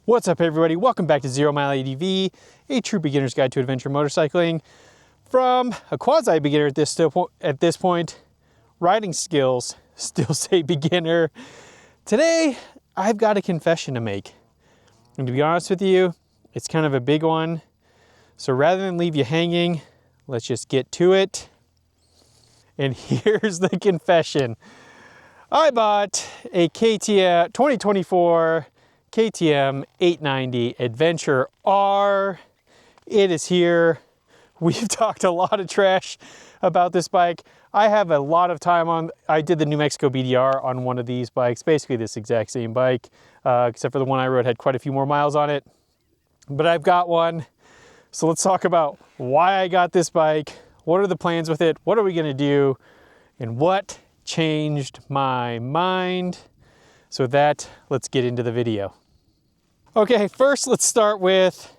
What's up, everybody? Welcome back to Zero Mile ADV, a true beginner's guide to adventure motorcycling. From a quasi-beginner at this point, riding skills, still say beginner. Today, I've got a confession to make. And to be honest with you, it's kind of a big one. So rather than leave you hanging, let's just get to it. And here's the confession. I bought a KTM 2024 KTM 890 Adventure R. It is here. We've talked a lot of trash about this bike. I have a lot of time on, I did the New Mexico BDR on one of these bikes, basically this exact same bike, except for the one I rode had quite a few more miles on it. But I've got one. So let's talk about why I got this bike. What are the plans with it? What are we gonna do? And what changed my mind? So with that, let's get into the video. Okay, first let's start with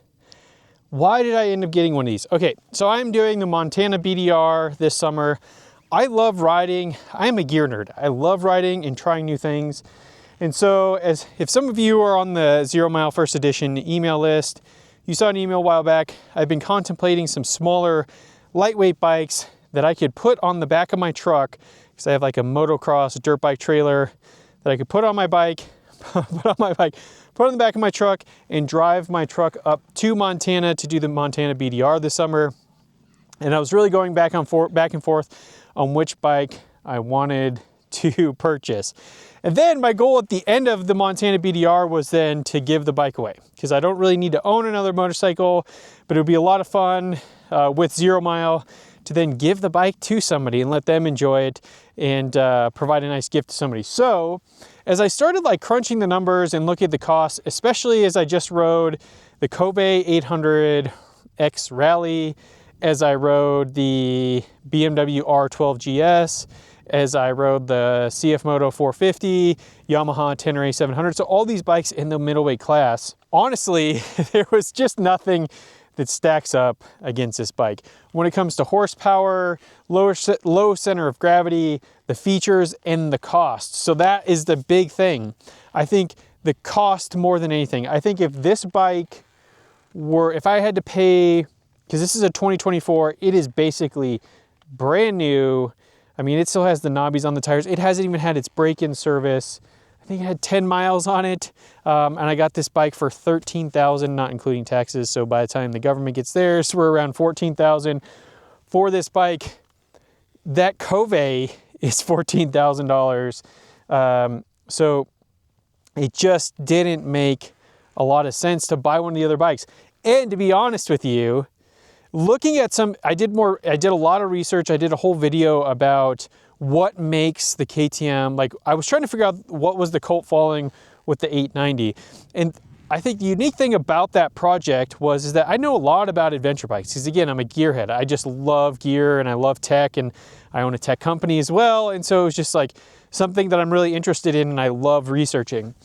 why did I end up getting one of these? Okay, so I'm doing the Montana BDR this summer. I love riding. I'm a gear nerd. I love riding and trying new things. And so if some of you are on the Zero Mile First Edition email list, you saw an email a while back. I've been contemplating some smaller, lightweight bikes that I could put on the back of my truck, because I have like a motocross dirt bike trailer that I could put on my bike, put on the back of my truck and drive my truck up to Montana to do the Montana BDR this summer. And I was really going back and forth on which bike I wanted to purchase. And then my goal at the end of the Montana BDR was then to give the bike away, because I don't really need to own another motorcycle, but it would be a lot of fun with Zero Mile to then give the bike to somebody and let them enjoy it and provide a nice gift to somebody. So as I started like crunching the numbers and looking at the costs, especially as I just rode the Kobe 800 X Rally, as I rode the BMW R12 GS, as I rode the CF Moto 450, Yamaha Tenere 700. So all these bikes in the middleweight class, honestly, there was just nothing that stacks up against this bike. When it comes to horsepower, low center of gravity, the features, and the cost. So that is the big thing. I think the cost more than anything. I think if this bike were, if I had to pay, because this is a 2024, it is basically brand new. I mean, it still has the knobbies on the tires. It hasn't even had its break-in service. I think it had 10 miles on it. And I got this bike for $13,000, not including taxes. So by the time the government gets theirs, we're around $14,000 for this bike. That Kobe is $14,000. So it just didn't make a lot of sense to buy one of the other bikes. And to be honest with you, looking at some, I did a lot of research. I did a whole video about what makes the KTM, like I was trying to figure out what was the cult following with the 890. And I think the unique thing about that project is that I know a lot about adventure bikes, because again, I'm a gearhead. I just love gear and I love tech, and I own a tech company as well. And so it was just like something that I'm really interested in and I love researching.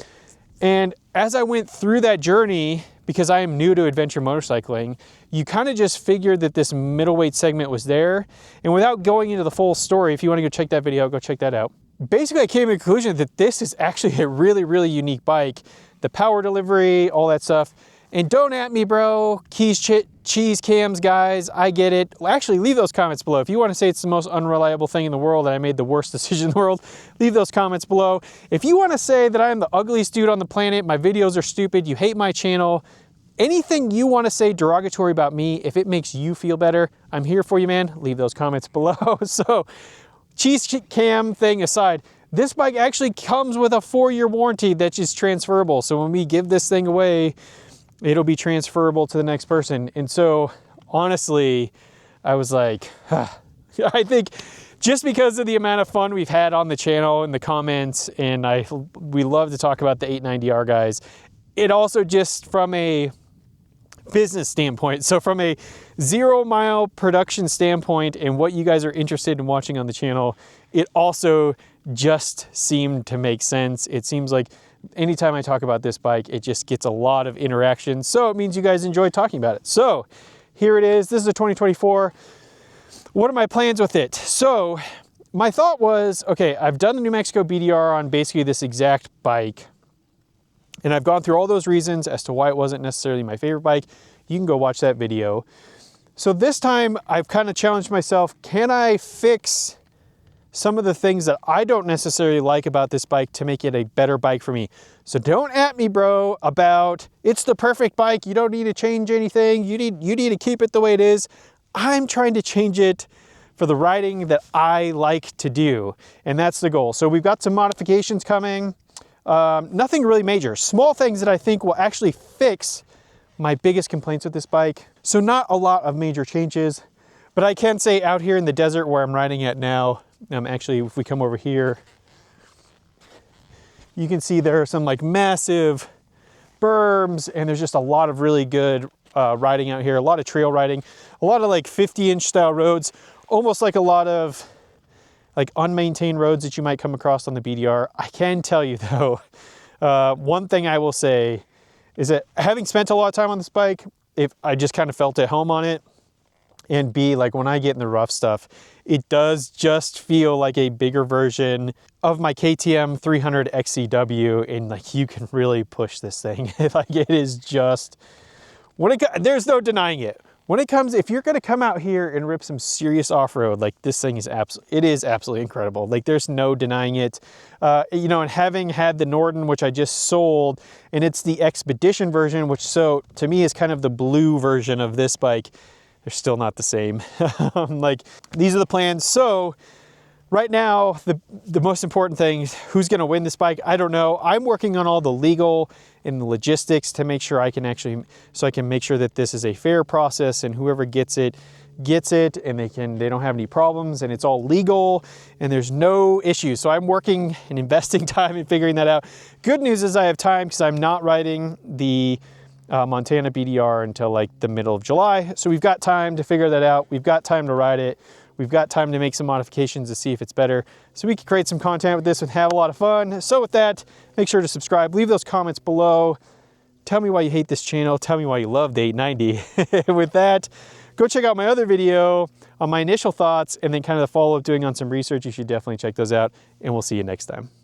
And as I went through that journey, because I am new to adventure motorcycling, you kind of just figured that this middleweight segment was there. And without going into the full story, if you want to go check that video, go check that out. Basically, I came to the conclusion that this is actually a really, really unique bike. The power delivery, all that stuff. And don't at me, bro. Cheese cams, guys. I get it. Actually, leave those comments below. If you want to say it's the most unreliable thing in the world and I made the worst decision in the world, leave those comments below. If you want to say that I'm the ugliest dude on the planet, my videos are stupid, you hate my channel, anything you want to say derogatory about me, if it makes you feel better, I'm here for you, man. Leave those comments below. So, cheese cam thing aside, this bike actually comes with a 4-year warranty that is transferable. So when we give this thing away, it'll be transferable to the next person. And so honestly, I was like, I think just because of the amount of fun we've had on the channel and the comments, and we love to talk about the 890R guys, it also just from a business standpoint, so from a Zero Mile production standpoint and what you guys are interested in watching on the channel, it also just seemed to make sense. It seems like anytime I talk about this bike, it just gets a lot of interaction. So it means you guys enjoy talking about it. So here it is. This is a 2024. What are my plans with it? So my thought was, okay, I've done the New Mexico BDR on basically this exact bike. And I've gone through all those reasons as to why it wasn't necessarily my favorite bike. You can go watch that video. So this time I've kind of challenged myself, can I fix some of the things that I don't necessarily like about this bike to make it a better bike for me? So don't at me, bro, about it's the perfect bike, you don't need to change anything, you need to keep it the way it is. I'm trying to change it for the riding that I like to do, and that's the goal. So we've got some modifications coming, nothing really major, small things that I think will actually fix my biggest complaints with this bike. So not a lot of major changes, but I can say out here in the desert where I'm riding at now, actually if we come over here, you can see there are some like massive berms, and there's just a lot of really good riding out here, a lot of trail riding, a lot of like 50-inch style roads, almost like a lot of like unmaintained roads that you might come across on the BDR. I can tell you though, one thing I will say is that having spent a lot of time on this bike, if I just kind of felt at home on it, and B, like when I get in the rough stuff, it does just feel like a bigger version of my KTM 300 XCW, and like you can really push this thing. Like it is just, there's no denying it. When it comes, if you're gonna come out here and rip some serious off-road, like this thing is absolutely incredible. Like there's no denying it. You know, and having had the Norden, which I just sold, and it's the Expedition version, which so to me is kind of the blue version of this bike, they're still not the same. Like these are the plans. So right now, the most important thing, who's gonna win this bike, I don't know. I'm working on all the legal and the logistics to make sure I can make sure that this is a fair process, and whoever gets it, and they don't have any problems, and it's all legal and there's no issues. So I'm working and investing time in figuring that out. Good news is I have time because I'm not riding the Montana BDR until like the middle of July. So we've got time to figure that out. We've got time to ride it. We've got time to make some modifications to see if it's better, so we can create some content with this and have a lot of fun. So with that, make sure to subscribe, leave those comments below. Tell me why you hate this channel. Tell me why you love the 890. With that, go check out my other video on my initial thoughts and then kind of the follow-up doing on some research. You should definitely check those out, and we'll see you next time.